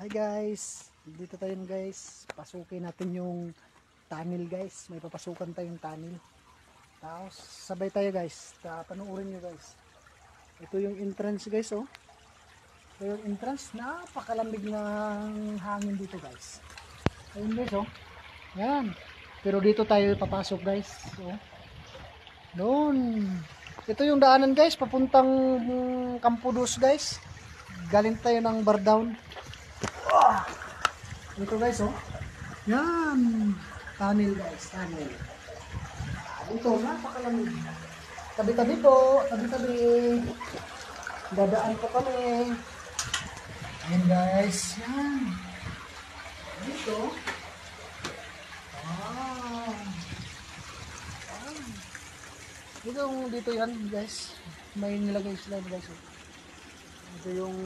Hi guys, dito tayo guys, pasukin natin yung tunnel guys, may papasukan tayong tunnel. Tapos sabay tayo guys, panoorin nyo guys. Ito yung entrance guys oh. Ito yung entrance, napakalamig ng hangin dito guys. Ayun guys oh, yan. Pero dito tayo papasok guys, oh. Doon. Ito yung daanan guys, papuntang Campo Dos guys. Galing tayo ng Bardown. Ito guys oh. Yan. Tunnel guys, tunnel. Ito, napakalamig. Tabi-tabi po, tabi-tabi. Dadaan po kami. Ayan guys, yan. Dito. Dito yan guys. May nilagay sila guys. Ito yung